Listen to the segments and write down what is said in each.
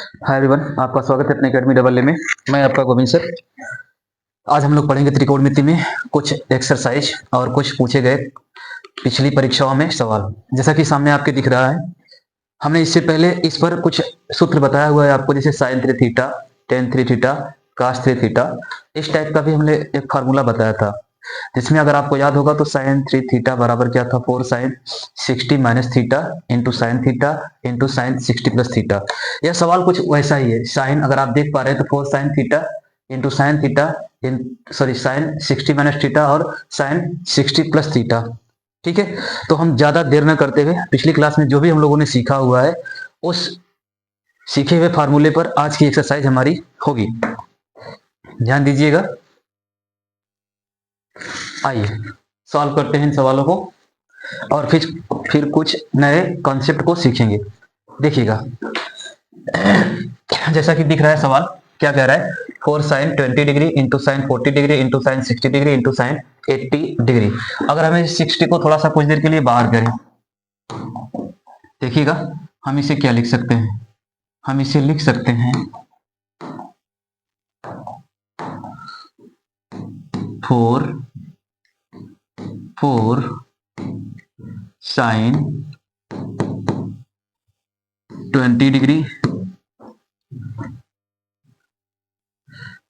Hi everyone, आपका स्वागत है अपने अकेडमी डबल ए में। मैं आपका गोविंद सर। आज हम लोग पढ़ेंगे त्रिकोणमिति में कुछ एक्सरसाइज और कुछ पूछे गए पिछली परीक्षाओं में सवाल। जैसा कि सामने आपके दिख रहा है, हमने इससे पहले इस पर कुछ सूत्र बताया हुआ है आपको, जैसे साइन 3 थीटा, टेन 3 थीटा, कास 3 थीटा। इस टाइप का भी हमने एक फार्मूला बताया था, जिसमें अगर आपको याद होगा तो साइन 3 थीटा बराबर क्या था, 4 sine 60 minus theta into sine theta into sine 60 plus theta. यह सवाल कुछ वैसा ही है। साइन अगर आप देख पा रहे हैं तो 4 sign theta into sine theta sine 60 minus theta और साइन 60 प्लस थीटा। ठीक है, तो हम ज्यादा देर न करते हुए पिछली क्लास में जो भी हम लोगों ने सीखा हुआ है उस सीखे हुए फार्मूले पर आज की एक्सरसाइज हमारी होगी। ध्यान दीजिएगा। आइए सॉल्व करते हैं इन सवालों को और फिर कुछ नए कॉन्सेप्ट को सीखेंगे। देखिएगा, जैसा कि दिख रहा है सवाल क्या कह रहा है, 4 sine 20 degree into sine 40 degree into sine 60 degree into sine 80 degree. अगर हमें 60 को थोड़ा सा कुछ देर के लिए बाहर करें, देखिएगा हम इसे क्या लिख सकते हैं, हम इसे लिख सकते हैं 4 साइन 20 डिग्री,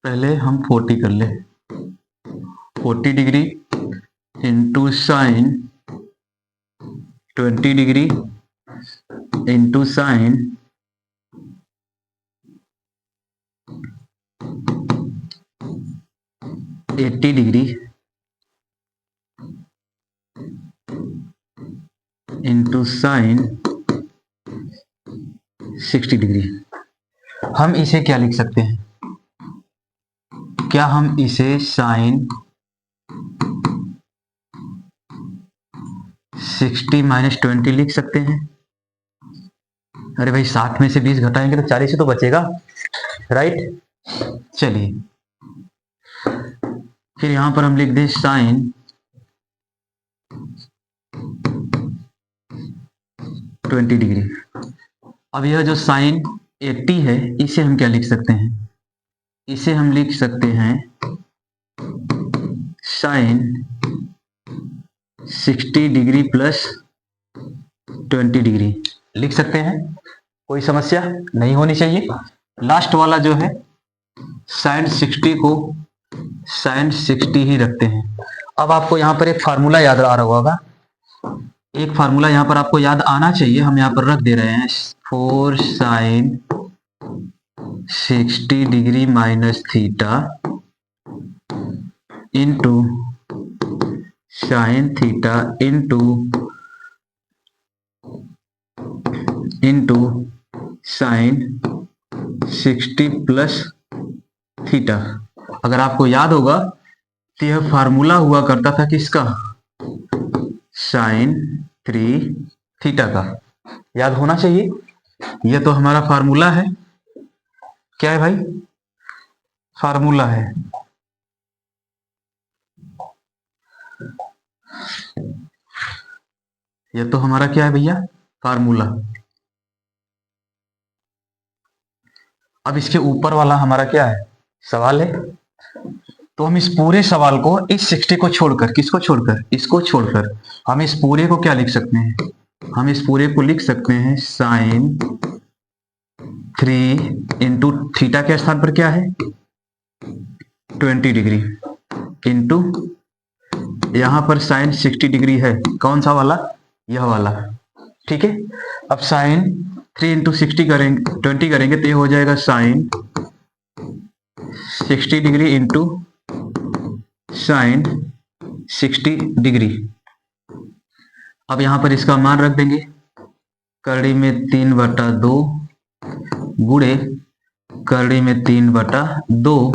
पहले हम 40 कर ले, 40 degree into sign 20 degree into sine 80 degree into sine 60 degree. हम इसे क्या लिख सकते हैं, क्या हम इसे साइन 60 माइनस 20 लिख सकते हैं? अरे भाई 60 में से 20 घटाएंगे तो 40 ही तो बचेगा, राइट। चलिए फिर यहां पर हम लिख दें साइन 20 डिग्री। अब यह जो साइन 80 है इसे हम क्या लिख सकते हैं, इसे हम लिख सकते हैं साइन 60 डिग्री प्लस 20 डिग्री लिख सकते हैं। कोई समस्या नहीं होनी चाहिए। लास्ट वाला जो है साइन 60 को साइन 60 ही रखते हैं। अब आपको यहां पर एक फार्मूला याद आ रहा होगा, एक फार्मूला यहां पर आपको याद आना चाहिए, हम यहां पर रख दे रहे हैं 4 sine 60 degree minus theta into sine theta into sine 60 plus theta. अगर आपको याद होगा तो यह फार्मूला हुआ करता था किसका, साइन 3 थीटा का। याद होना चाहिए, यह तो हमारा फार्मूला है। क्या है भाई, फार्मूला है। यह तो हमारा क्या है भैया, फार्मूला। अब इसके ऊपर वाला हमारा क्या है, सवाल है। तो हम इस पूरे सवाल को इस 60 को छोड़कर, किसको छोड़कर, इसको छोड़कर हम इस पूरे को क्या लिख सकते हैं, हम इस पूरे को लिख सकते हैं साइन 3 इंटू थीटा के स्थान पर क्या है 20 डिग्री इंटू यहां पर साइन 60 डिग्री है, कौन सा वाला, यह वाला। ठीक है, अब साइन 3 इंटू 60 करेंगे 20 करेंगे तो ये हो जाएगा sine 60 degree into sine 60 degree. अब यहां पर इसका मान रख देंगे, करड़ी में 3/2 गुणे करड़ी में 3/2।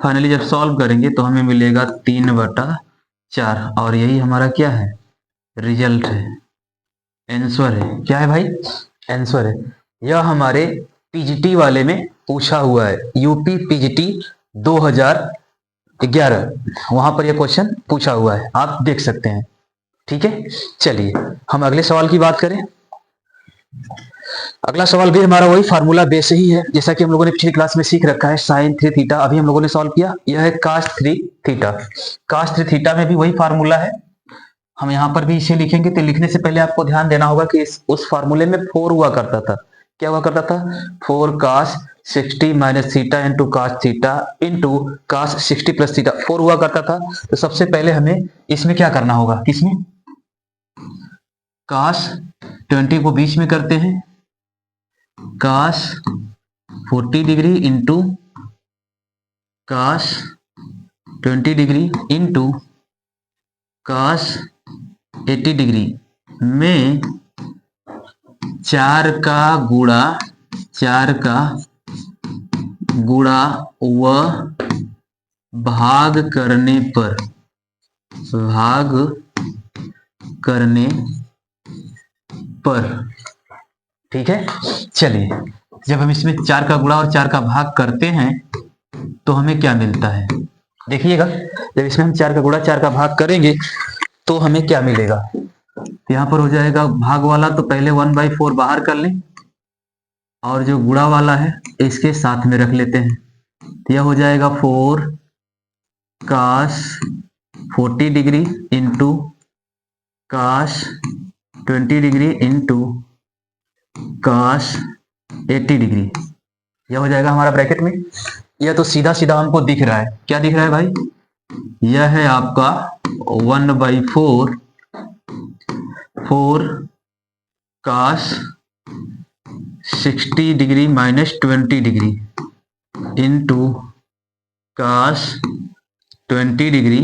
फाइनली जब सॉल्व करेंगे तो हमें मिलेगा 3/4 और यही हमारा क्या है, रिजल्ट है, आंसर है। क्या है भाई, आंसर है। यह हमारे पीजीटी वाले में पूछा हुआ है, यूपी पीजीटी 2011, वहां पर यह क्वेश्चन पूछा हुआ है, आप देख सकते हैं। ठीक है, चलिए हम अगले सवाल की बात करें। अगला सवाल भी हमारा वही फार्मूला बेस ही है, जैसा कि हम लोगों ने पिछली क्लास में सीख रखा है। साइन 3 थीटा अभी हम लोगों ने सॉल्व किया, यह है cos 3 थीटा। cos 3 थीटा में भी वही फार्मूला है, हम यहाँ पर भी इसे लिखेंगे। तो लिखने से पहले आपको ध्यान देना होगा कि उस फार्मूले में 4 हुआ करता था। क्या हुआ करता था? 4 cos 60 minus theta into cos theta into cos 60 plus theta 4 हुआ करता था। तो सबसे पहले हमें इसमें क्या करना होगा? किसमें? cos 20 को बीच में करते हैं, cos 40 degree into cos 20 degree into cos 80 degree में 4 का गुणा व भाग करने पर ठीक है। चलिए, जब हम इसमें 4 का गुणा और 4 का भाग करते हैं तो हमें क्या मिलता है? देखिएगा, जब इसमें हम 4 का गुणा 4 का भाग करेंगे तो हमें क्या मिलेगा? यहां पर हो जाएगा भाग वाला, तो पहले 1/4 बाहर कर लें और जो गुणा वाला है इसके साथ में रख लेते हैं। तो यह हो जाएगा 4 cos 40 degree into cos 20 degree into cos 80 degree. यह हो जाएगा हमारा ब्रैकेट में। यह तो सीधा सीधा हमको दिख रहा है। क्या दिख रहा है भाई? यह है आपका 1/4 4 cos 60 degree minus 20 degree into cos 20 degree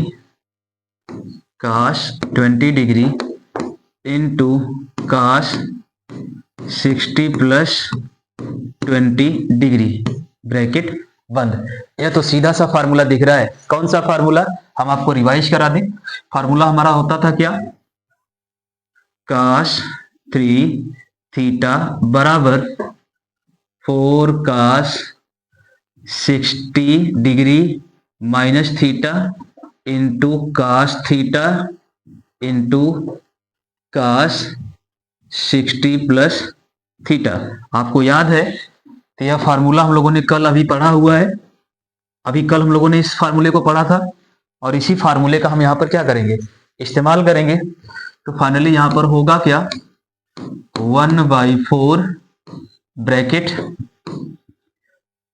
into cos 60 plus 20 degree, bracket बंद। यह तो सीधा सा फार्मूला दिख रहा है। कौन सा फार्मूला? हम आपको रिवाइज करा दें। फार्मूला हमारा होता था क्या? cos 3 थीटा बराबर 4 cos 60 degree minus theta into cos theta into cos 60 plus theta. आपको याद है? तो यह फार्मूला हम लोगों ने कल अभी पढ़ा हुआ है। अभी कल हम लोगों ने इस फार्मूले को पढ़ा था और इसी फार्मूले का हम यहाँ पर क्या करेंगे? इस्तेमाल करेंगे। तो फाइनली यहाँ पर होगा क्या? 1/4 ब्रैकेट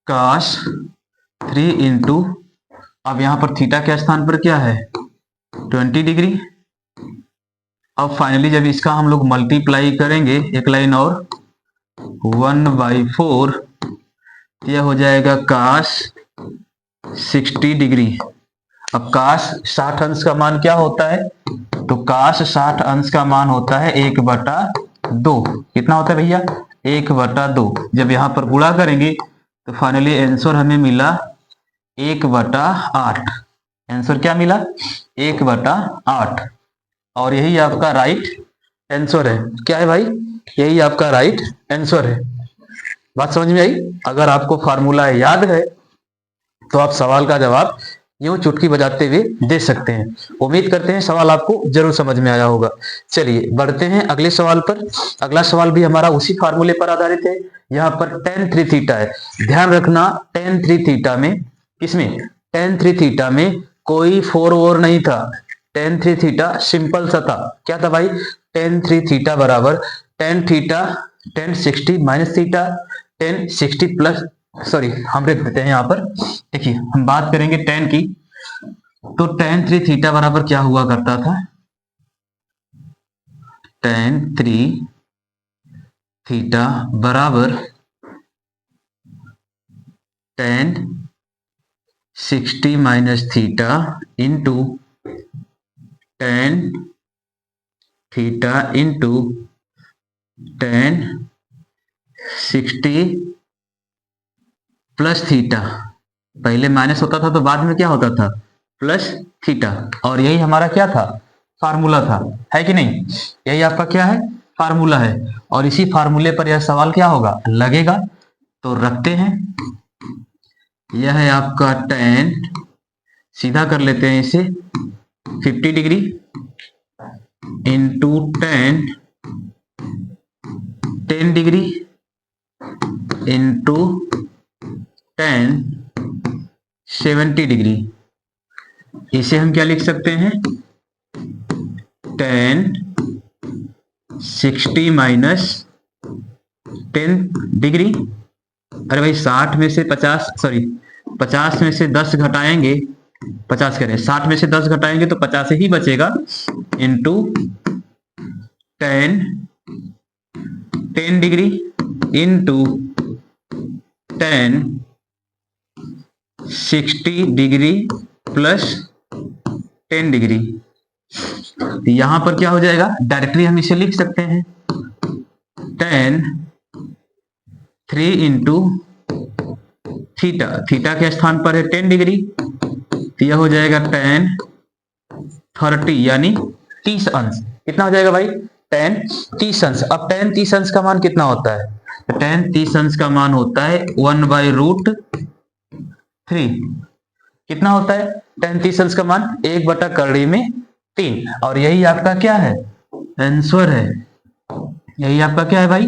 cos 3 इंटू, अब यहाँ पर थीटा के स्थान पर क्या है? 20 डिग्री। अब फाइनली जब इसका हम लोग मल्टीप्लाई करेंगे एक लाइन और 1/4, यह हो जाएगा cos 60 डिग्री। अब cos 60 अंश का मान क्या होता है? तो cos 60 अंश का मान होता है 1/2। कितना होता है भैया? 1/2। जब यहाँ पर गुणा करेंगे तो फाइनली आंसर हमें मिला 1/8। आंसर क्या मिला? 1/8। और यही आपका राइट आंसर है। क्या है भाई? यही आपका राइट आंसर है। बात समझ में आई? अगर आपको फार्मूला याद है तो आप सवाल का जवाब यूं चुटकी बजाते हुए दे सकते हैं। उम्मीद करते हैं सवाल आपको जरूर समझ में आया होगा। चलिए बढ़ते हैं अगले सवाल पर। अगला सवाल भी हमारा उसी फार्मूले पर आधारित है। यहाँ पर tan 3 थीटा है। ध्यान रखना, tan 3 थीटा में, किसमें? tan 3 थीटा में कोई 4 और नहीं था। tan 3 थीटा सिंपल सा था। क्या था भाई? tan 3 थीटा बराबर tan theta tan 60 minus theta tan 60 plus, sorry हम लिख देते हैं यहाँ पर। देखिए हम बात करेंगे tan की, तो tan 3 थीटा बराबर क्या हुआ करता था? tan 3 थीटा बराबर tan 60 minus theta into tan theta into tan 60 plus theta. पहले माइनस होता था तो बाद में क्या होता था? Plus theta. और यही हमारा क्या था? फार्मूला था, है कि नहीं? यही आपका क्या है? फार्मूला है। और इसी फार्मूले पर यह सवाल क्या होगा? लगेगा। तो रखते हैं, यह है आपका tan, सीधा कर लेते हैं इसे, 50 degree into tan 10 degree into ten 70 degree. इसे हम क्या लिख सकते हैं, टेन 60 माइनस 10 डिग्री। अरे भाई 60 में से 50 सॉरी 50 में से 10 घटाएंगे, 50 करें 60 में से 10 घटाएंगे तो 50 ही बचेगा, into 10 degree into 10 60 degree plus 10 degree. यहां पर क्या हो जाएगा, डायरेक्टली हम इसे लिख सकते हैं 10 3 इंटू थीटा, थीटा के स्थान पर है 10 डिग्री, तो यह हो जाएगा 10 30 यानी 30 अंश। कितना हो जाएगा भाई, 10 30 अंश। अब 10 30 अंश का मान कितना होता है, तो 10 30 अंश का मान होता है 1/√3। कितना होता है 10 30 अंश का मान, 1/√3। और यही आपका क्या है, आंसर है। यही आपका क्या है भाई,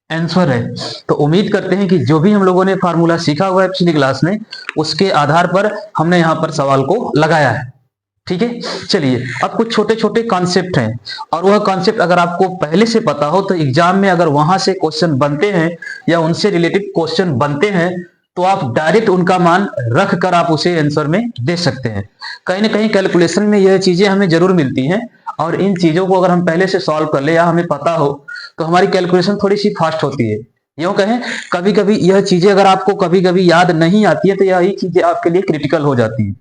आंसर है। तो उम्मीद करते हैं कि जो भी हम लोगों ने फार्मूला सीखा हुआ है पिछली क्लास में, उसके आधार पर हमने यहाँ पर सवाल को लगाया है। ठीक है, चलिए अब कुछ छोटे छोटे कॉन्सेप्ट हैं, और वह कॉन्सेप्ट अगर आपको पहले से पता हो तो एग्जाम में अगर वहां से क्वेश्चन बनते हैं या उनसे रिलेटेड क्वेश्चन बनते हैं तो आप डायरेक्ट उनका मान रख कर आप उसे आंसर में दे सकते हैं। कहीं ना कहीं कैलकुलेशन में यह चीजें हमें जरूर मिलती हैं, और इन चीजों को अगर हम पहले से सॉल्व कर ले या हमें पता हो तो हमारी कैलकुलेशन थोड़ी सी फास्ट होती है। यूं कहें, कभी कभी यह चीजें अगर आपको कभी कभी याद नहीं आती है तो यही चीजें आपके लिए क्रिटिकल हो जाती है।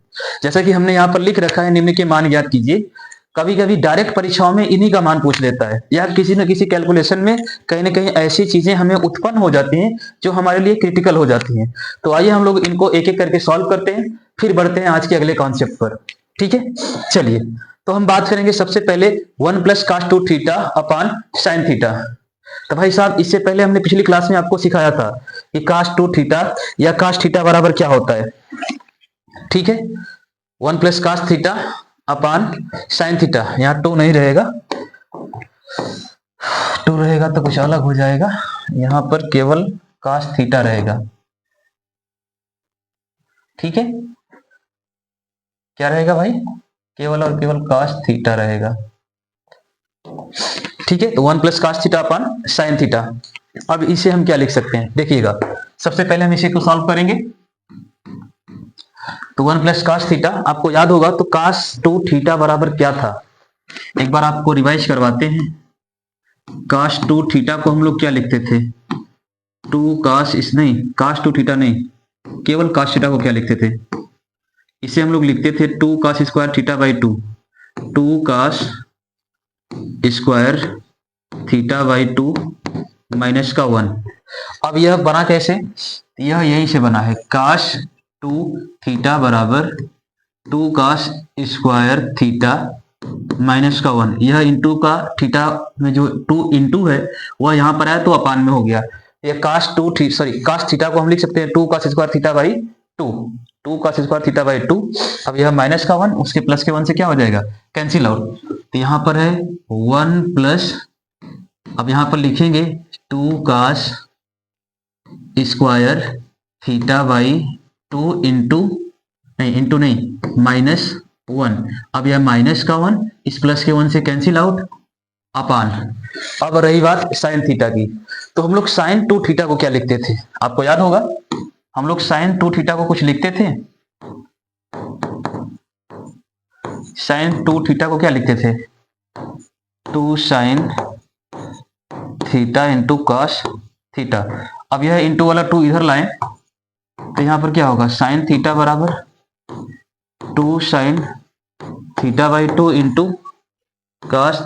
जैसा कि हमने यहाँ पर लिख रखा है, निम्न के मान ज्ञात कीजिए। कभी कभी डायरेक्ट परीक्षाओं में इन्हीं का मान पूछ लेता है, या किसी न किसी कैलकुलेशन में कहीं ना कहीं ऐसी चीजें हमें उत्पन्न हो जाती हैं जो हमारे लिए क्रिटिकल हो जाती हैं। तो आइए हम लोग इनको एक एक करके सॉल्व करते हैं, फिर बढ़ते हैं आज के अगले कॉन्सेप्ट पर। ठीक है, चलिए तो हम बात करेंगे सबसे पहले 1 + cos 2 theta upon sin theta. तो भाई साहब, इससे पहले हमने पिछली क्लास में आपको सिखाया था कि cos 2 थीटा या cos थीटा बराबर क्या होता है। ठीक है, 1 + cos थीटा अपान sin थीटा। यहाँ 2 नहीं रहेगा, 2 रहेगा तो कुछ अलग हो जाएगा, यहाँ पर केवल cos थीटा रहेगा। ठीक है, क्या रहेगा भाई, केवल और केवल cos थीटा रहेगा। ठीक है, तो 1 + cos थीटा अपान sin थीटा। अब इसे हम क्या लिख सकते हैं, देखिएगा सबसे पहले हम इसे को सॉल्व करेंगे। तो 1 + cos थीटा, आपको याद होगा तो cos 2 थीटा बराबर क्या था, एक बार आपको रिवाइज करवाते हैं। cos 2 थीटा को हम लोग क्या लिखते थे, 2 cos इस नहीं, cos 2 थीटा नहीं, केवल cos थीटा को क्या लिखते थे, इसे हम लोग लिखते थे 2 cos square theta by 2, 2 cos square theta by 2 minus का 1। अब यह बना कैसे, यह यहीं से बना है, cos 2 थीटा बराबर 2 cos स्क्वायर थीटा माइनस का 1। यह इंटू का थीटा में जो 2 इंटू है वह यहाँ पर आया तो अपान में हो गया। यह cos थीटा को हम लिख सकते हैं 2 cos square theta by 2, 2 cos square theta by 2। अब यह माइनस का 1 उसके प्लस के 1 से क्या हो जाएगा, कैंसिल आउट। तो यहाँ पर है 1 प्लस, अब यहाँ पर लिखेंगे 2 cos square theta by 2 into नहीं माइनस 1। अब यह माइनस का 1 इस प्लस के 1 से कैंसिल आउट अपान। अब रही बात sin थीटा की, तो हम लोग sin 2 थीटा को क्या लिखते थे, आपको याद होगा हम लोग sin 2 थीटा को कुछ लिखते थे, sin 2 थीटा को क्या लिखते थे, 2 sin theta into cos theta. अब यह इंटू वाला 2 इधर लाएं तो यहां पर क्या होगा, sin थीटा बराबर 2 sin theta by 2 into cos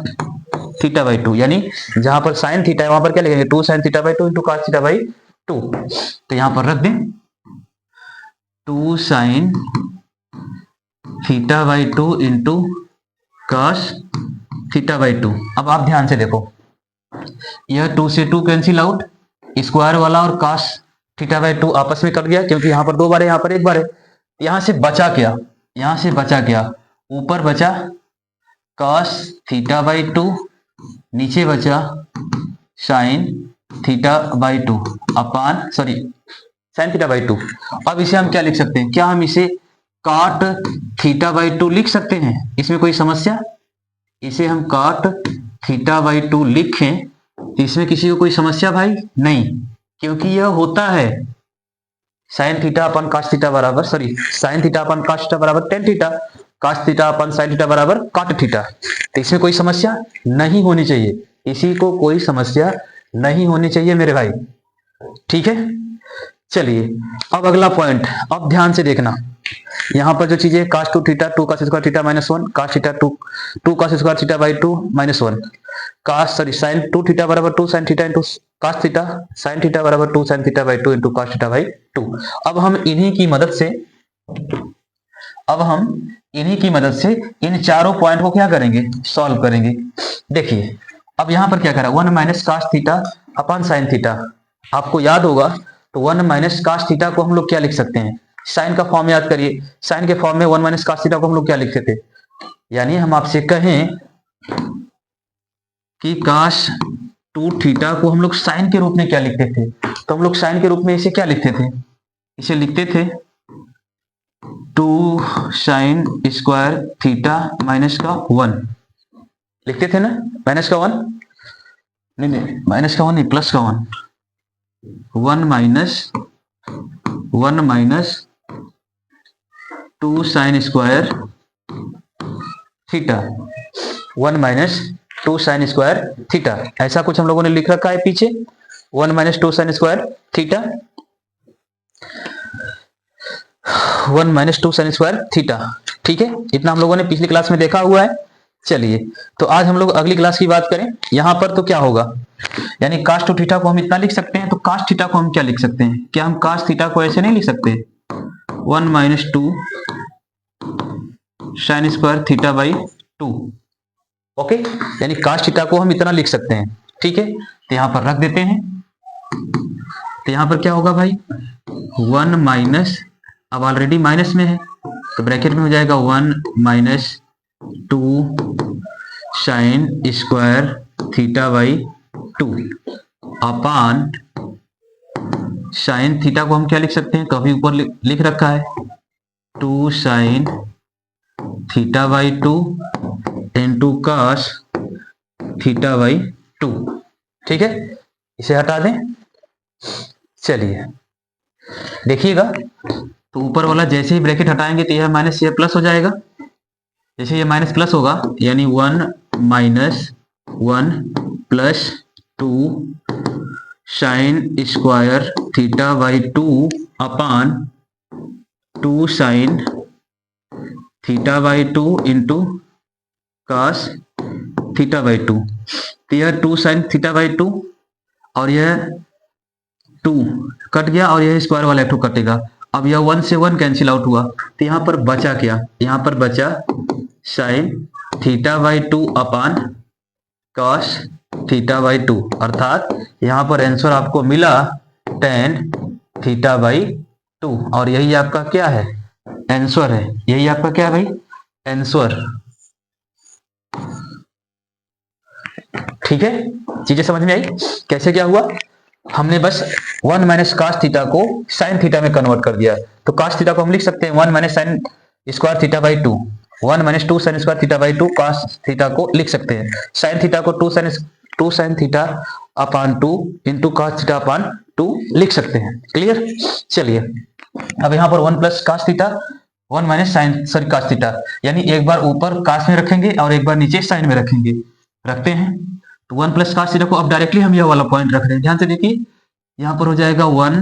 theta by 2, यानी जहां पर sin थीटा है वहां पर क्या लिखेंगे, 2 sin theta by 2 into cos theta by 2। तो यहां पर रख दें 2 sin theta by 2 into cos theta by 2। अब आप ध्यान से देखो, यह 2 से 2 कैंसिल आउट, स्क्वायर वाला और cos थीटा बाई 2 आपस में कट गया, क्योंकि यहाँ पर 2 बार है यहाँ पर 1 बार है। यहाँ से बचा क्या, यहाँ से बचा क्या, ऊपर बचा cos थीटा बाई 2, नीचे बचा sin theta by two upon sign theta by two. अब इसे हम क्या लिख सकते हैं, क्या हम इसे कॉट थीटा बाई टू लिख सकते हैं? इसमें कोई समस्या? इसे हम कॉट थीटा बाई टू लिखें, इसमें किसी को कोई समस्या भाई? नहीं, क्योंकि यह होता है साइन थीटा अपन कॉस थीटा बराबर साइन थीटा अपन कॉस थीटा बराबर टेन थीटा, कॉस थीटा अपन साइन थीटा बराबर कॉट थीटा। तो इसमें कोई समस्या नहीं होनी चाहिए, इसी को कोई समस्या नहीं होनी चाहिए मेरे भाई, ठीक है। चलिए अब अगला पॉइंट, अब ध्यान से देखना, यहां पर जो चीजें cos two theta two cos square theta minus one, cos theta two cos square theta by two minus one, sine two theta बराबर two sine theta into cos theta, sine theta बराबर two sine theta by two into cos theta by two. अब हम इन्हीं की मदद से इन चारों point को क्या करेंगे, सॉल्व करेंगे। देखिए अब यहां पर क्या करा, वन माइनस cos थीटा अपन साइन थीटा, आपको याद होगा तो वन माइनस cos थीटा को हम लोग क्या लिख सकते हैं, साइन का फॉर्म याद करिए, साइन के फॉर्म में वन माइनस cos थीटा को हम लोग क्या लिखते थे, यानी हम आपसे कहें कि cos टू थीटा को हम लोग साइन के रूप में क्या लिखते थे, तो हम लोग साइन के रूप में इसे क्या लिखते थे, इसे लिखते थे two sine square theta minus का वन, लिखते थे ना, माइनस का वन नहीं माइनस का वन नहीं प्लस का one, one minus two sine square theta, one minus two sine square theta, ऐसा कुछ हम लोगों ने लिख रखा है पीछे, one minus two sine square theta, one minus two sine square theta, ठीक है, इतना हम लोगों ने पिछली क्लास में देखा हुआ है। चलिए तो आज हम लोग अगली क्लास की बात करें, यहां पर तो क्या होगा, यानी cos टू थीटा को हम इतना लिख सकते हैं, तो cos थीटा को हम क्या लिख सकते हैं, क्या हम cos थीटा को ऐसे नहीं लिख सकते, one minus two sine square theta by two, okay, यानी cos थीटा को हम इतना लिख सकते हैं, ठीक है। तो यहां पर रख देते हैं, तो यहां पर क्या होगा भाई, वन माइनस, अब ऑलरेडी माइनस में है तो ब्रैकेट में हो जाएगा one minus two sine square theta by two upon sign theta को हम क्या लिख सकते हैं, तो अभी ऊपर लिख रखा है two sine theta by two into cos theta by two, ठीक है, इसे हटा दें। चलिए देखिएगा, तो ऊपर वाला जैसे ही ब्रैकेट हटाएंगे तो यह माइनस यह प्लस हो जाएगा, जैसे ये माइनस प्लस होगा यानी one minus one plus two sine square theta by two upon two sine theta by two into cos theta by two, तो यह two sine theta by two और यह टू कट गया और यह स्क्वायर वाला टू कटेगा, अब यह वन से वन कैंसिल आउट हुआ, तो यहां पर बचा क्या, यहां पर बचा sign theta by two upon cos theta by to, अर्थात यहां पर आंसर आपको मिला टेन थीटा बाई टू, और यही आपका क्या है, आंसर है, यही आपका क्या है भाई, आंसर, ठीक है। चीजें समझ में आई कैसे क्या हुआ, हमने बस वन माइनस cos थीटा को साइन थीटा में कन्वर्ट कर दिया, तो cos थीटा को हम लिख सकते हैं one minus sine square theta by two, one minus two sine square theta by two cos theta को लिख सकते हैं, साइन थीटा को two sine theta upon two into cos theta upon two लिख सकते हैं, क्लियर। चलिए अब यहाँ पर one plus cos theta, one minus sine cos theta, यानी एक बार ऊपर cos में रखेंगे और एक बार नीचे साइन में रखेंगे, रखते हैं, तो वन प्लस cos थीटा को अब डायरेक्टली हम यह वाला पॉइंट रख रहे हैं, ध्यान से देखिए, यहां पर हो जाएगा वन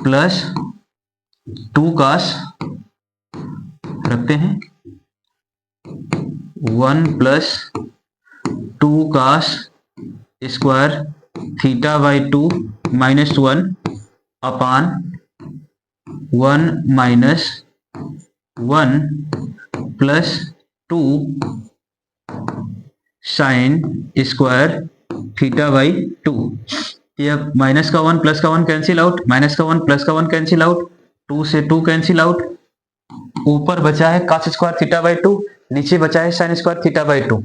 प्लस टू cos, रखते हैं one plus to cos square theta by two minus one upon one minus one plus two sine square theta by two, यह माइनस का वन प्लस का वन कैंसिल आउट, माइनस का one plus का one cancel out, to से to cancel out, ऊपर बचा है cos square theta by to, नीचे बचा है sine square theta by two,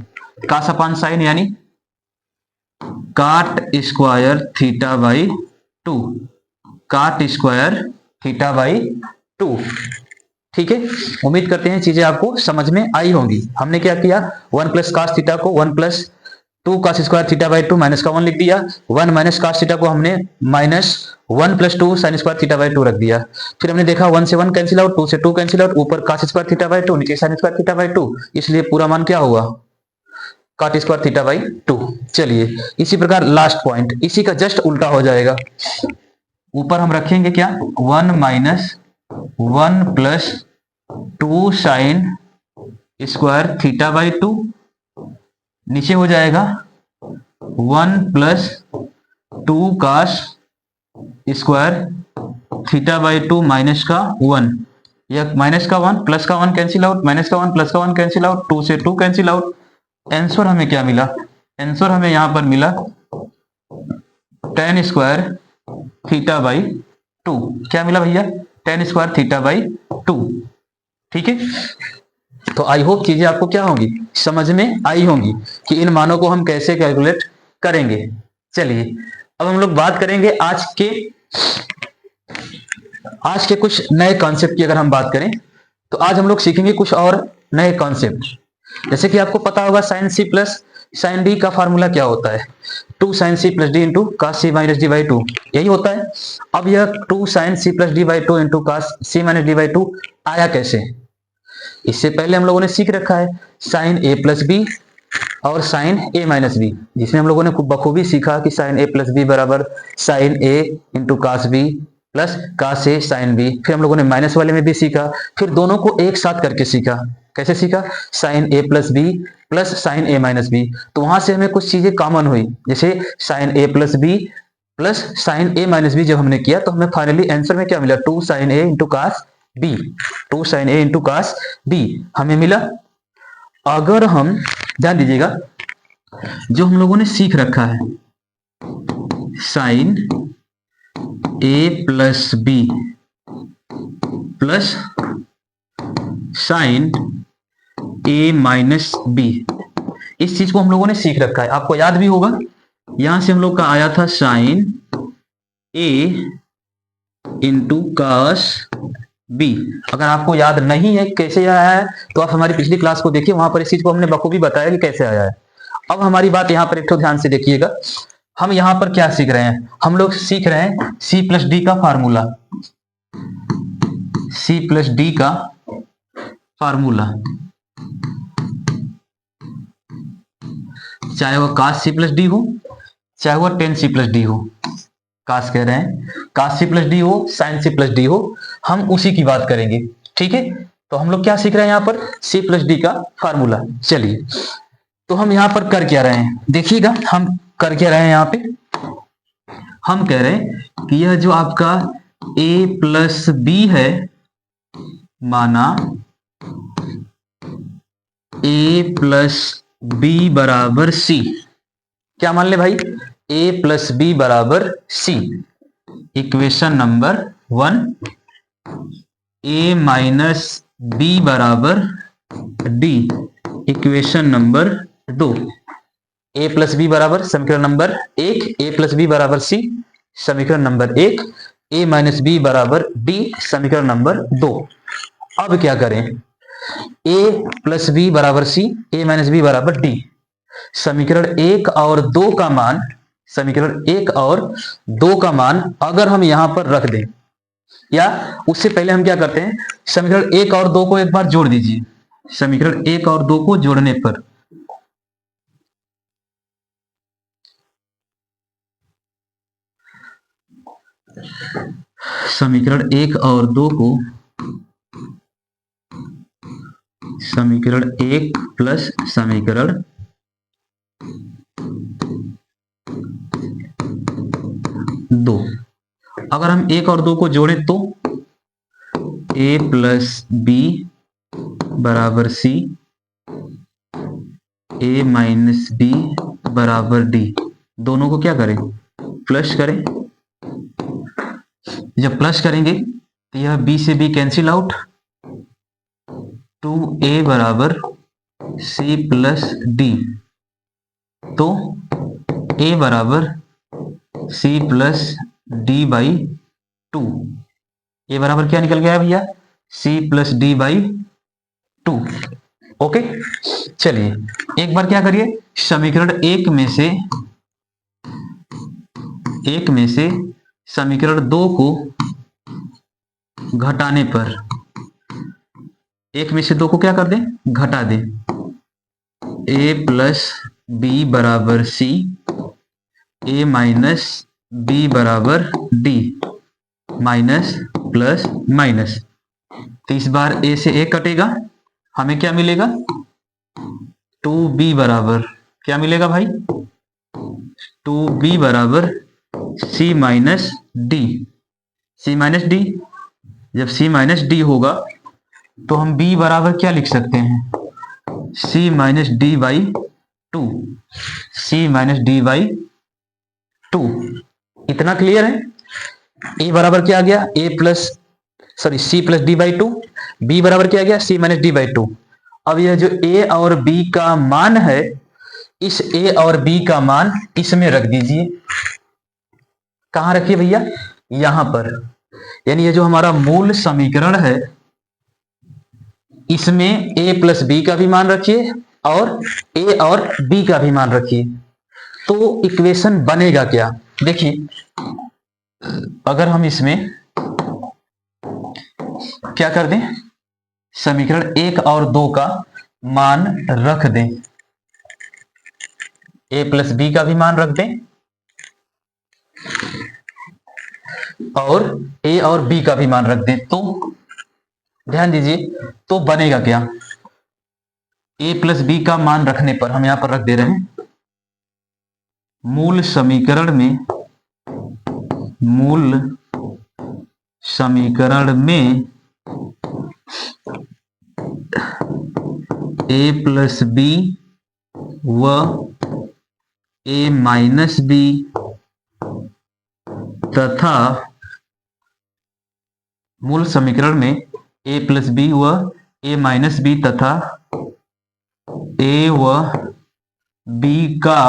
cos upon sign यानी काट स्क्वायर थीटा बाई 2, काट स्क्वायर थीटा बाई 2। ठीक है, उम्मीद करते हैं चीजें आपको समझ में आई होंगी। हमने क्या किया, 1 प्लस कास थीटा को 1 plus 2 cos square theta by 2 minus का 1 लिख दिया। 1 माइनस कास थीटा को हमने minus 1 plus 2 sine square theta by 2 रख दिया। फिर हमने देखा 1 से 1 कैंसिल आउट, 2 से 2 कैंसिल आउट, ऊपर कास स्क्वायर थीटा बाई 2 नीचे साइन स्क्वायर थीटा बाई 2, इसलिए पूरा मान क्या हुआ, काट स्क्वायर थीटा बाई 2। चलिए इसी प्रकार लास्ट पॉइंट इसी का जस्ट उल्टा हो जाएगा। ऊपर हम रखेंगे क्या, 1 minus 1 plus 2 sine square theta by 2, नीचे हो जाएगा 1 plus 2 cos square theta by 2 minus का 1, यह माइनस का 1 प्लस का 1 कैंसिल आउट, माइनस का 1 प्लस का 1 कैंसिल आउट, 2 से 2 कैंसिल आउट। आंसर हमें क्या मिला, आंसर हमें यहां पर मिला tan स्क्वायर थीटा बाई 2। क्या मिला भैया, tan स्क्वायर थीटा बाई 2। ठीक है, तो आई होप चीजें आपको क्या होंगी, समझ में आई होंगी कि इन मानों को हम कैसे कैलकुलेट करेंगे। चलिए अब हम लोग बात करेंगे आज के कुछ नए कॉन्सेप्ट की। अगर हम बात करें तो आज हम लोग सीखेंगे कुछ और नए कॉन्सेप्ट। जैसे कि आपको पता होगा sine C plus sine D का फार्मूला क्या होता है, 2 sine C plus D into cos C minus D by 2, यही होता है। अब यह 2 sine C plus D by 2 into cos C minus D by 2 आया कैसे, इससे पहले हम लोगों ने सीख रखा है साइन ए प्लस बी और साइन ए माइनस बी, जिसमें हम लोगों ने बखूबी सीखा कि साइन ए प्लस बी बराबर sine A into cos B plus cos A sine B. फिर हम लोगों ने माइनस वाले में भी सीखा, फिर दोनों को एक साथ करके सीखा। कैसे सीखा, sign A plus B plus sign A minus B. तो वहां से हमें कुछ चीजें कॉमन हुई, जैसे sign A plus B plus sign A minus B जब हमने किया तो हमें फाइनली आंसर में क्या मिला, 2 sign A into cos B, 2 sign A into cos B हमें मिला। अगर हम ध्यान दीजिएगा जो हम लोगों ने सीख रखा है sine A plus B plus sign A minus B, इस चीज को हम लोगों ने सीख रखा है, आपको याद भी होगा। यहां से हम लोग का आया था sign A into cos B. अगर आपको याद नहीं है कैसे आया है तो आप हमारी पिछली क्लास को देखिए, वहां पर इस चीज को हमने बखूबी बताया कि कैसे आया है। अब हमारी बात यहाँ पर एक तो ध्यान से देखिएगा, हम यहाँ पर क्या सीख रहे हैं, हम लोग सीख रहे हैं सी प्लस डी का फार्मूला, सी प्लस डी का फार्मूला, चाहे वह कास सी प्लस डी हो चाहे वह टेन सी प्लस डी हो, कास कह रहे हैं, कास सी प्लस डी हो साइन सी प्लस डी हो, हम उसी की बात करेंगे। ठीक है, तो हम लोग क्या सीख रहे हैं यहाँ पर, सी प्लस डी का फार्मूला। चलिए तो हम यहाँ पर कर क्या रहे हैं, देखिएगा हम कर क्या रहे हैं, यहाँ पे हम कह रहे हैं कि यह जो आपका a प्लस बी है, माना a प्लस बी बराबर सी, क्या मान ले भाई, a प्लस बी बराबर C, equation number 1, a minus B बराबर D, equation number 2, A plus B बराबर समीकरण नंबर 1, ए प्लस बी बराबर सी समीकरण नंबर 1, ए माइनस बी बराबर डी समीकरण नंबर 2। अब क्या करें, ए प्लस बी बराबर सी, ए माइनस बी बराबर डी, समीकरण 1 और 2 का मान, समीकरण 1 और 2 का मान अगर हम यहां पर रख दें, या उससे पहले हम क्या करते हैं, समीकरण 1 और 2 को एक बार जोड़ दीजिए, समीकरण 1 और 2 को जोड़ने पर समीकरण 1 और 2 को, समीकरण 1 प्लस समीकरण 2, अगर हम 1 और 2 को जोड़ें तो a प्लस बी बराबर सी, a माइनस बी बराबर डी, दोनों को क्या करें, प्लस करें। जब प्लस करेंगे तो यह b से b कैंसिल आउट, 2a बराबर c प्लस डी, तो ए बराबर C plus D by two. A बराबर क्या निकल गया है भैया, C plus D by two. Okay, चलिए एक बार क्या करिए, समीकरण एक में से समीकरण दो को घटाने पर, एक में से दो को क्या कर दें, घटा दें। ए प्लस बी बराबर सी, ए माइनस बी बराबर डी, माइनस प्लस माइनस। तो इस बार ए से ए कटेगा, हमें क्या मिलेगा, 2b बराबर क्या मिलेगा भाई, 2b बराबर c माइनस डी। सी माइनस डी, जब c माइनस डी होगा तो हम b बराबर क्या लिख सकते हैं, c minus D by two, C minus D by two. इतना क्लियर है। ए बराबर क्या आ गया, A plus sorry C plus D by two, B बराबर क्या आ गया, C minus D by two. अब यह जो ए और बी का मान है, इस ए और बी का मान इसमें रख दीजिए। कहां रखिए भैया, यहां पर। यानी ये जो हमारा मूल समीकरण है, इसमें ए प्लस बी का भी मान रखिए और ए और बी का भी मान रखिए। तो इक्वेशन बनेगा क्या, देखिए अगर हम इसमें क्या कर दें, समीकरण एक और दो का मान रख दें, ए प्लस बी का भी मान रख दें और ए और बी का भी मान रख दें, तो ध्यान दीजिए तो बनेगा क्या, ए प्लस बी का मान रखने पर हम यहां पर रख दे रहे हैं, मूल समीकरण में ए प्लस बी व ए माइनस बी तथा मूल समीकरण में ए प्लस बी व ए माइनस बी तथा ए व बी का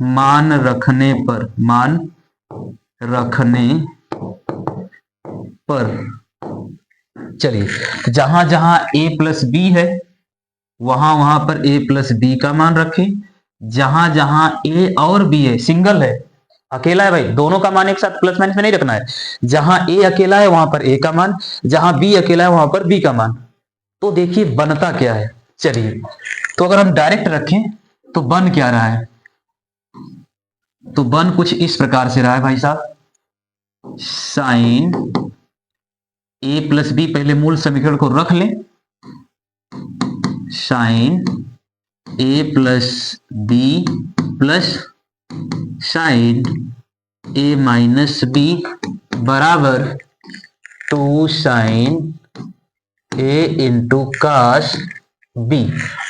मान रखने पर चलिए जहां जहां ए प्लस बी है वहां पर ए प्लस बी का मान रखें, जहां जहां ए और बी है, सिंगल है, अकेला है भाई, दोनों का मान एक साथ प्लस माइनस में नहीं रखना है। जहां ए अकेला है वहां पर ए का मान, जहां बी अकेला है वहां पर बी का मान। तो देखिए बनता क्या है, चलिए तो अगर हम डायरेक्ट रखें तो बन क्या रहा है, तो बन कुछ इस प्रकार से रहा है भाई साहब, साइन ए प्लस बी, पहले मूल समीकरण को रख लें, sign A plus B plus sign A minus B बराबर 2 sign A into cos B.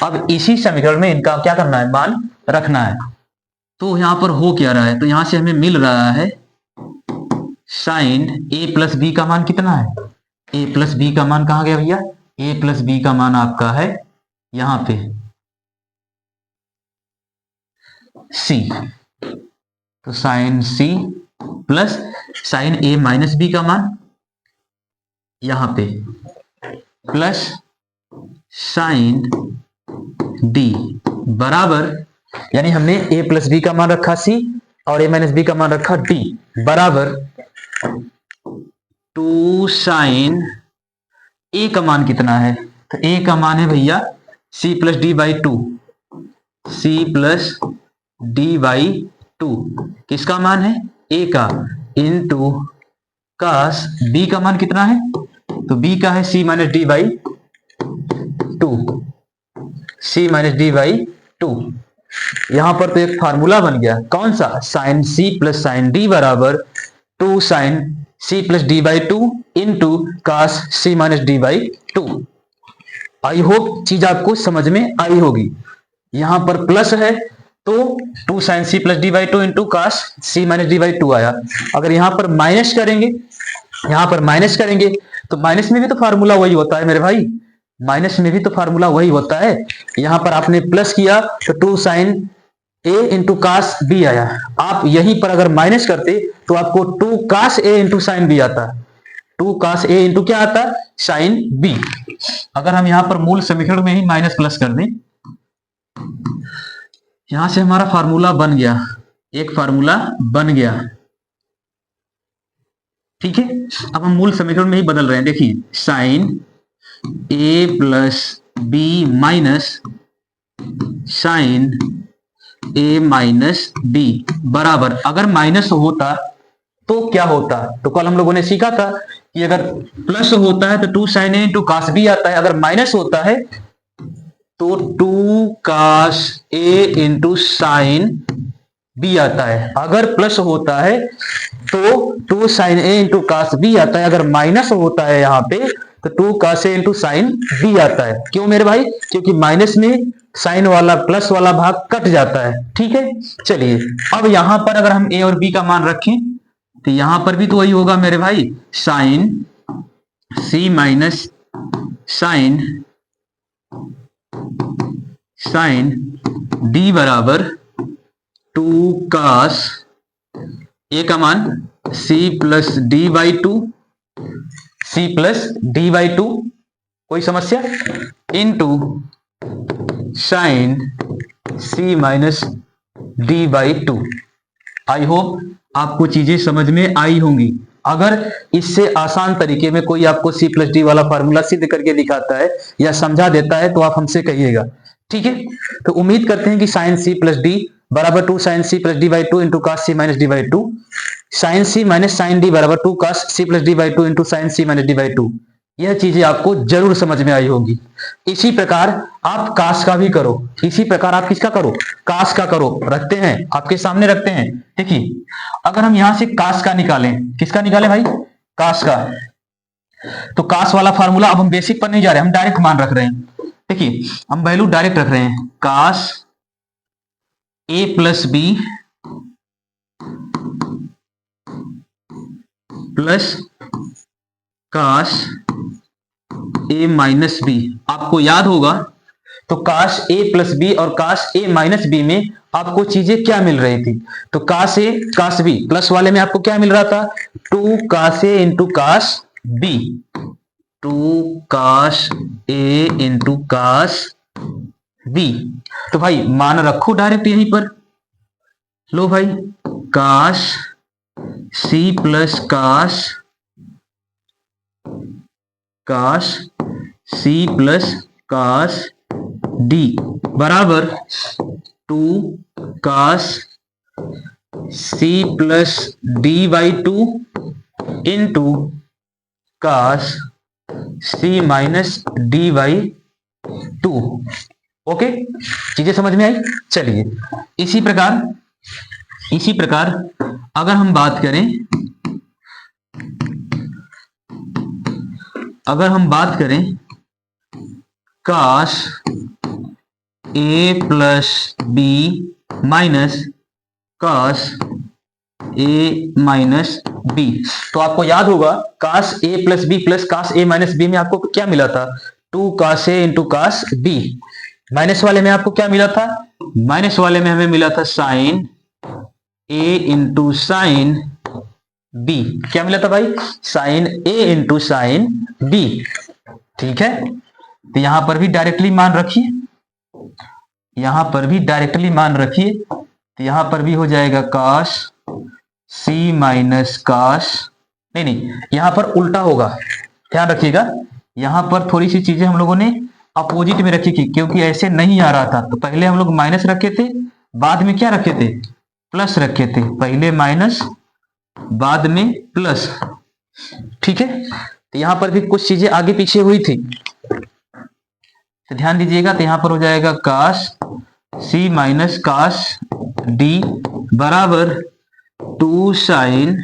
अब इसी समीकरण में इनका क्या करना है, मान रखना है। तो यहां पर हो क्या रहा है, तो यहां से हमें मिल रहा है साइन ए प्लस बी का मान कितना है, ए प्लस बी का मान कहां गया भैया, ए प्लस बी का मान आपका है यहां पे सी, तो sign C plus sign A minus B का मान यहां पे प्लस साइन डी बराबर, यानी हमने ए प्लस बी का मान रखा सी और ए माइनस बी का मान रखा डी, बराबर 2 साइन ए का मान कितना है, तो ए का मान है भैया C plus D by two, C plus D by two, किसका मान है, ए का, इंटू कास बी का मान कितना है, तो बी का है C minus D by two, C minus D by two. यहां पर तो एक फार्मूला बन गया, कौन सा, sine C plus sine D बराबर 2 sine C plus D by two into cos C minus D by two. I hope चीज आपको समझ में आई होगी। यहां पर प्लस है तो 2 sine C plus D by two into cos C minus D by two आया। अगर यहां पर माइनस करेंगे, यहां पर माइनस करेंगे तो माइनस में भी तो फार्मूला वही होता है मेरे भाई, माइनस में भी तो फार्मूला वही होता है। यहां पर आपने प्लस किया तो 2 sign A into cos B आया, आप यहीं पर अगर माइनस करते तो आपको 2 कास ए इंटू साइन बी आता, 2 कास ए इंटू क्या आता, साइन बी। अगर हम यहां पर मूल समीकरण में ही माइनस प्लस कर दें, यहां से हमारा फार्मूला बन गया, एक फार्मूला बन गया, ठीक है। अब हम मूल समीकरण में ही बदल रहे हैं, देखिए sign A plus B minus sign A minus B बराबर, अगर माइनस होता तो क्या होता, तो कल हम लोगों ने सीखा था कि अगर प्लस होता है तो 2 sign A into cos B आता है, अगर माइनस होता है तो 2 कास ए इंटू साइन बी आता है, अगर प्लस होता है तो 2 sign A into cos B आता है, अगर माइनस होता है यहाँ पे तो 2 कास ए इंटू साइन बी आता है। क्यों मेरे भाई, क्योंकि माइनस में साइन वाला प्लस वाला भाग कट जाता है, ठीक है। चलिए अब यहां पर अगर हम ए और बी का मान रखें तो यहां पर भी तो वही होगा मेरे भाई, sine C minus sine sine D बराबर 2 कास ए का मान C plus D by two, C plus D by two, कोई समस्या, into sine C minus D by two. I hope आपको चीजें समझ में आई होंगी। अगर इससे आसान तरीके में कोई आपको सी प्लस डी वाला फार्मूला सिद्ध करके दिखाता है या समझा देता है तो आप हमसे कहिएगा, ठीक है। तो उम्मीद करते हैं कि साइन सी प्लस डी बराबर 2 sine C plus D by two into cos C minus D by two, sine C minus sine D बराबर 2 cos C plus D by two into sine C minus D by two, यह चीजें आपको जरूर समझ में आई होगी। इसी प्रकार आप कास का भी करो, इसी प्रकार आप किसका करो, कास का करो, रखते हैं आपके सामने रखते हैं। देखिए अगर हम यहां से कास का निकालें, किसका निकालें भाई, कास का, तो कास वाला फार्मूला, अब हम बेसिक पर नहीं जा रहे, हम डायरेक्ट मान रख रहे हैं। देखिए हम वैल्यू डायरेक्ट रख रहे हैं, कास ए प्लस बी प्लस कास ए माइनस बी। आपको याद होगा तो काश ए प्लस बी और काश ए माइनस बी में आपको चीजें क्या मिल रही थी, तो काश ए काश बी प्लस वाले में आपको क्या मिल रहा था, 2 काश ए इंटू काश बी, 2 काश ए इंटू काश बी। तो भाई मान रखो डायरेक्ट यहीं पर, लो भाई काश सी प्लस काश काश सी प्लस काश डी बराबर 2 cos C plus D by two into cos C minus D by two. Okay, चीजें समझ में आई। चलिए इसी प्रकार अगर हम बात करें काश ए प्लस बी माइनस काश ए माइनस बी, तो आपको याद होगा काश ए प्लस बी प्लस काश ए माइनस बी में आपको क्या मिला था, 2 काश ए इंटू काश बी। माइनस वाले में आपको क्या मिला था, माइनस वाले में हमें मिला था sign A into sine B. क्या मिला था भाई, sign A into sine B, ठीक है। तो यहां पर भी डायरेक्टली मान रखिए, तो यहां पर भी हो जाएगा काश सी माइनस काश, नहीं यहां पर उल्टा होगा, ध्यान रखिएगा। यहां पर थोड़ी सी चीजें हम लोगों ने अपोजिट में रखी थी, क्योंकि ऐसे नहीं आ रहा था, तो पहले हम लोग माइनस रखे थे, बाद में क्या रखे थे, प्लस रखे थे, पहले माइनस बाद में प्लस, ठीक है। तो यहां पर भी कुछ चीजें आगे पीछे हुई थी, तो ध्यान दीजिएगा। तो यहां पर हो जाएगा काश सी माइनस काश डी बराबर 2 sine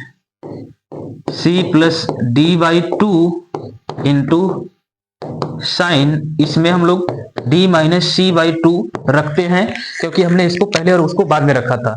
C plus D by two into sine, इसमें हम लोग D minus C by two रखते हैं, क्योंकि हमने इसको पहले और उसको बाद में रखा था।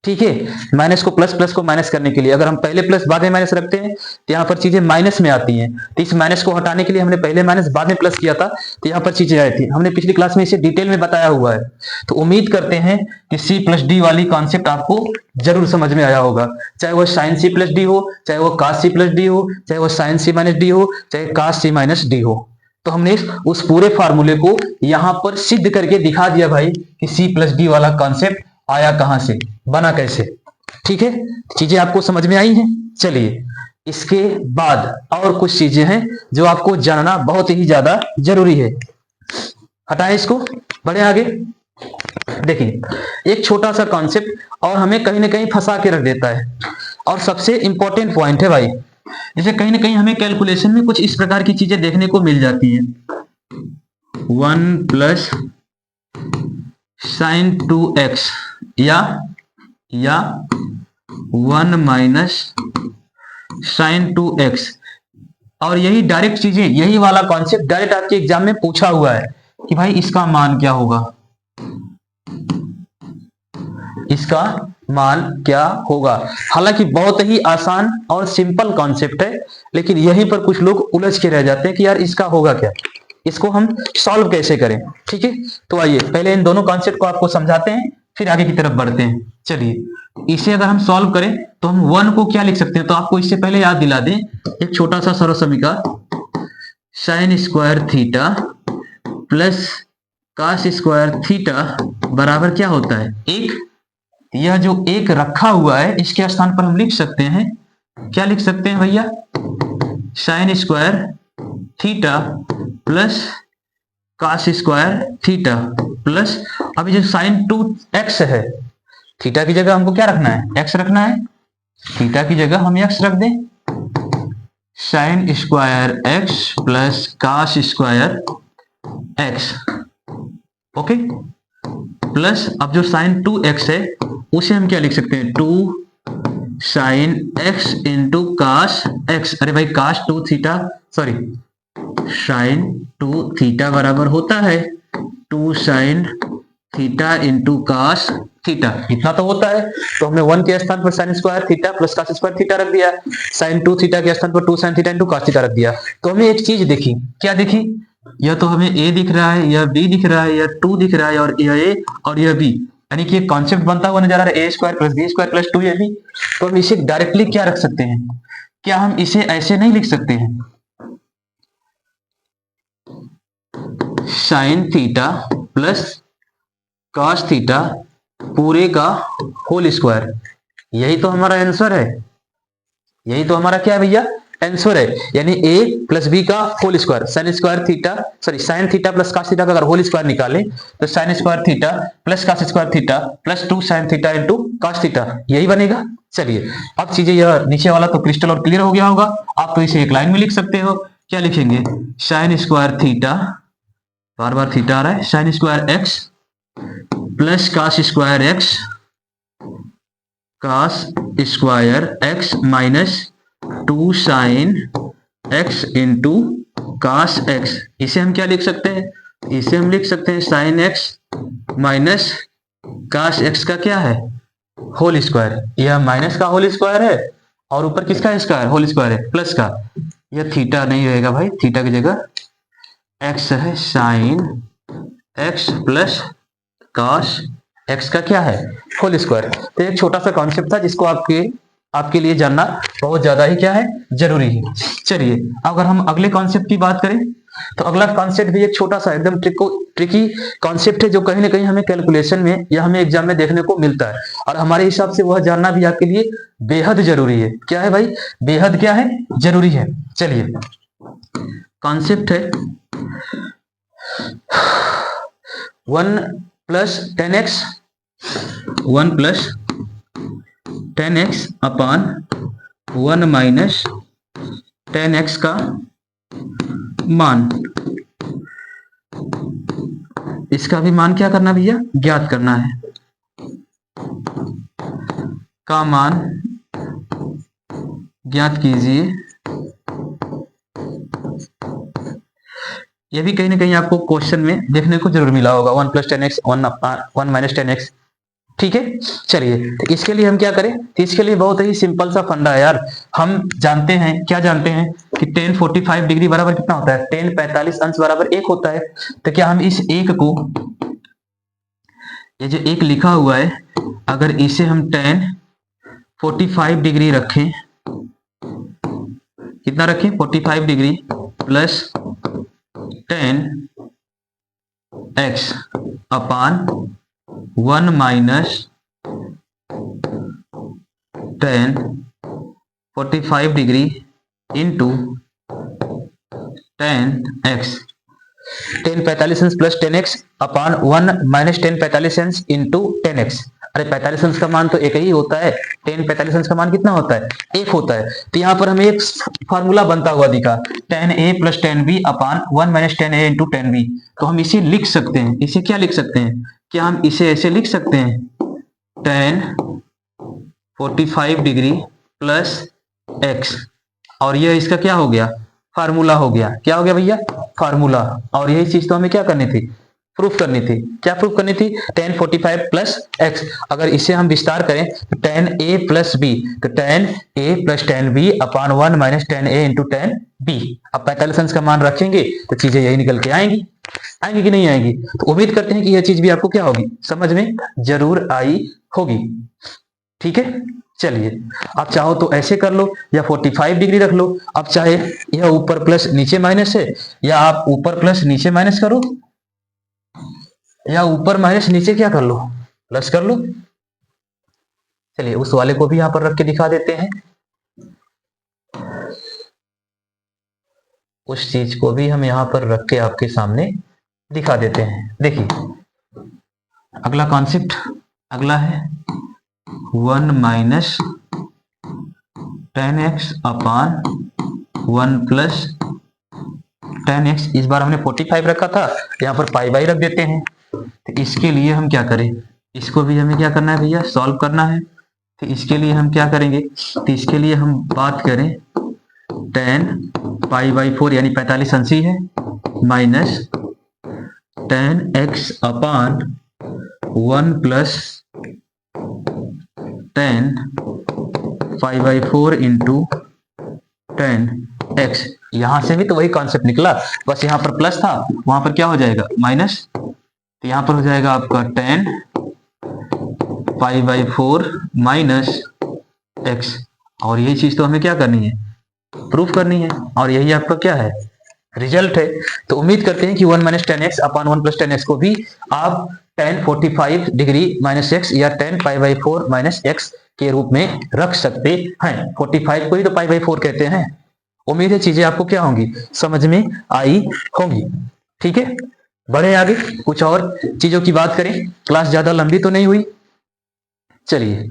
ठीक है। माइनस को प्लस, प्लस को माइनस करने के लिए अगर हम पहले प्लस बाद में माइनस रखते हैं तो यहाँ पर चीजें माइनस में आती हैं। तो इस माइनस को हटाने के लिए हमने पहले माइनस बाद में प्लस किया था, तो यहाँ पर चीजें आई थी। हमने पिछली क्लास में इसे डिटेल में बताया हुआ है। तो उम्मीद करते हैं कि सी प्लस डी वाली कॉन्सेप्ट आपको जरूर समझ में आया होगा, चाहे वो साइन सी प्लस डी हो, चाहे वो कास सी प्लस डी हो, चाहे वो साइन सी माइनस डी हो, चाहे कास सी माइनस डी हो। तो हमने उस पूरे फार्मूले को यहाँ पर सिद्ध करके दिखा दिया भाई कि सी प्लस डी वाला कॉन्सेप्ट आया कहां से, बना कैसे। ठीक है, चीजें आपको समझ में आई हैं। चलिए, इसके बाद और कुछ चीजें हैं जो आपको जानना बहुत ही ज्यादा जरूरी है। हटाएं इसको, बढ़े आगे। देखिए, एक छोटा सा कॉन्सेप्ट और हमें कहीं ना कहीं फंसा के रख देता है, और सबसे इंपॉर्टेंट पॉइंट है भाई। जैसे कहीं ना कहीं हमें कैलकुलेशन में कुछ इस प्रकार की चीजें देखने को मिल जाती हैं, 1 प्लस साइन 2x या 1 माइनस साइन 2x। और यही डायरेक्ट चीजें, यही वाला कॉन्सेप्ट डायरेक्ट आपके एग्जाम में पूछा हुआ है कि भाई इसका मान क्या होगा, इसका मान क्या होगा। हालांकि बहुत ही आसान और सिंपल कॉन्सेप्ट है, लेकिन यहीं पर कुछ लोग उलझ के रह जाते हैं कि यार इसका होगा क्या, इसको हम सॉल्व कैसे करें। ठीक है, तो आइए पहले इन दोनों कॉन्सेप्ट को आपको समझाते हैं, फिर आगे की तरफ बढ़ते हैं। चलिए, इसे अगर हम सॉल्व करें तो हम 1 को क्या लिख सकते हैं, तो आपको इससे पहले याद दिला दें एक छोटा सा सरल समीकरण, sine square theta plus cos square theta बराबर क्या होता है, 1। यह जो 1 रखा हुआ है इसके स्थान पर हम लिख सकते हैं, क्या लिख सकते हैं भैया, sine square theta plus cos square theta plus, अभी जो साइन 2x है, थीटा की जगह हमको क्या रखना है, x रखना है। थीटा की जगह हम x रख दें, sine square x plus cos square x। Okay, plus अब जो साइन 2x है उसे हम क्या लिख सकते हैं, 2 sine x into cos x। अरे भाई cos 2 theta, sorry sine 2 theta बराबर होता है 2 sine theta into cos theta, इतना तो होता है। तो हमने 1 के स्थान पर sine square theta plus cos square theta रख दिया, साइन 2 थीटा के स्थान पर 2 sine theta into cos theta रख दिया। तो हमें एक चीज देखी, क्या देखी, यह तो हमें a दिख रहा है, यह b दिख रहा है, यह 2 दिख रहा है, और यह a और यह b, यानी कि एक कॉन्सेप्ट बनता हुआ नजर आ रहा है, a square plus b square plus 2ab। तो हम इसे डायरेक्टली क्या रख सकते हैं, क्या हम इसे ऐसे नहीं लिख सकते हैं, sine theta plus cos theta पूरे का होल स्क्वायर। यही तो हमारा आंसर है, यही तो हमारा क्या है भैया, आंसर है। यानी a प्लस बी का whole square, sine square theta, sorry sine theta plus cos theta का अगर होल स्क्वायर निकालें तो sine square theta plus cos square theta plus 2 sine theta into cos theta, यही बनेगा। चलिए, अब चीजें, यह नीचे वाला तो क्रिस्टल और क्लियर हो गया होगा। आप तो इसे एक लाइन में लिख सकते हो, क्या लिखेंगे, साइन स्क्वायर थीटा, बार बार थीटा आ रहा है, sine square x plus cos square x, cos square x minus 2 sine x into cos x. इसे हम क्या लिख सकते हैं, इसे हम लिख सकते हैं sine x minus cos x का क्या है, होल स्क्वायर। यह माइनस का होल स्क्वायर है और ऊपर किसका स्क्वायर, होल स्क्वायर है, प्लस का। यह थीटा नहीं रहेगा भाई, थीटा की जगह एक्स है, sine x plus cos x का क्या है, होल स्क्वायर। तो एक छोटा सा कॉन्सेप्ट था जिसको आपके लिए जानना बहुत ज्यादा ही क्या है, जरूरी है। चलिए, अगर हम अगले कॉन्सेप्ट की बात करें तो अगला कॉन्सेप्ट भी एक छोटा सा एकदम ट्रिकी कॉन्सेप्ट है, जो कहीं ना कहीं हमें कैलकुलेशन में या हमें एग्जाम में देखने को मिलता है, और हमारे हिसाब से वह जानना भी आपके लिए बेहद जरूरी है। क्या है भाई, बेहद क्या है, जरूरी है। चलिए, कॉन्सेप्ट है 1 प्लस 10x, 1 प्लस 10x अपान 1 माइनस 10x का मान। इसका भी मान क्या करना भैया, ज्ञात करना है, का मान ज्ञात कीजिए। यह भी कहीं ना कहीं आपको क्वेश्चन में देखने को जरूर मिला होगा, 1 प्लस 10x 1 माइनस 10x। ठीक है। चलिए तो इसके लिए हम क्या करें, तो इसके लिए बहुत ही सिंपल सा फंडा है यार। हम जानते हैं, क्या जानते हैं कि tan 45 डिग्री बराबर कितना होता है, tan 45 अंश बराबर 1 होता है। तो क्या हम इस एक को, ये जो एक लिखा हुआ है, अगर इसे हम tan 45 डिग्री रखें, कितना रखें 45 डिग्री प्लस tan x अपान 1 minus tan 45 degree into tan x, tan 45 अंश प्लस tan x अपान 1 माइनस tan 45 अंश इंटू tan x। अरे 45 अंश का मान तो एक ही होता है, tan 45 अंश का मान कितना होता है, 1 होता है। तो यहाँ पर हमें एक फार्मूला बनता हुआ दिखा, tan a plus tan b upon 1 minus tan a into tan b। तो हम इसे लिख सकते हैं, इसे क्या लिख सकते हैं, क्या हम इसे ऐसे लिख सकते हैं, tan 45 डिग्री प्लस x, और यह इसका क्या हो गया, फार्मूला हो गया। क्या हो गया भैया, फार्मूला। और यही चीज तो हमें क्या करनी थी, प्रूफ करनी थी। क्या प्रूफ करनी थी, tan 45 प्लस x। अगर इसे हम विस्तार करें तो tan a प्लस b, तो tan a plus tan b upon 1 minus tan a into tan b। अब 45 अंश का मान रखेंगे तो चीजें यही निकल के आएंगी, आएंगी कि नहीं आएंगी। तो उम्मीद करते हैं कि यह चीज भी आपको क्या होगी, समझ में जरूर आई होगी। ठीक है। चलिए आप चाहो तो ऐसे कर लो या 45 डिग्री रख लो। अब चाहे यह ऊपर प्लस नीचे माइनस है, या आप ऊपर प्लस नीचे माइनस करो, या ऊपर माइनस नीचे क्या कर लो, प्लस कर लो। चलिए उस वाले को भी यहां पर रख के दिखा देते हैं, उस चीज को भी हम यहां पर रख के आपके सामने दिखा देते हैं। देखिए अगला कॉन्सेप्ट, अगला है 1 माइनस tan x अपान 1 प्लस tan x। इस बार हमने 45 रखा था, यहाँ पर पाई बाई रख देते हैं। तो इसके लिए हम क्या करें, इसको भी हमें क्या करना है भैया, सॉल्व करना है। तो इसके लिए हम क्या करेंगे, तो इसके लिए हम बात करें tan पाई बाई 4 यानी 45 अंश ही है, minus tan x upon 1 plus tan pi by 4 into tan x। यहां से भी तो वही कॉन्सेप्ट निकला, बस यहां पर प्लस था, वहां पर क्या हो जाएगा माइनस। तो यहां पर हो जाएगा आपका tan pi by 4 minus x। और यही चीज तो हमें क्या करनी है, प्रूफ करनी है, और यही आपका क्या है, रिजल्ट है। तो उम्मीद करते हैं कि 1 माइनस tan x अपान 1 प्लस tan x को भी आप tan 45 डिग्री माइनस x या tan pi by 4 minus x के रूप में रख सकते हैं। 45 को ही तो पाई बाई 4 कहते हैं। उम्मीद है चीजें आपको क्या होंगी, समझ में आई होंगी। ठीक है, बढ़े आगे, कुछ और चीजों की बात करें। क्लास ज्यादा लंबी तो नहीं हुई, चलिए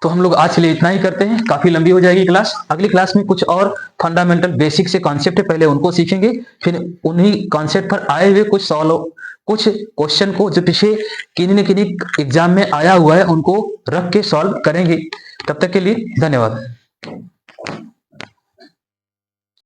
तो हम लोग आज के लिए इतना ही करते हैं, काफी लंबी हो जाएगी क्लास। अगली क्लास में कुछ और फंडामेंटल बेसिक से कॉन्सेप्ट है, पहले उनको सीखेंगे, फिर उन्हीं कॉन्सेप्ट पर आए हुए कुछ सवालों, कुछ क्वेश्चन को जो पीछे किन्हीं न किन्हीं एग्जाम में आया हुआ है उनको रख के सॉल्व करेंगे। तब तक के लिए धन्यवाद।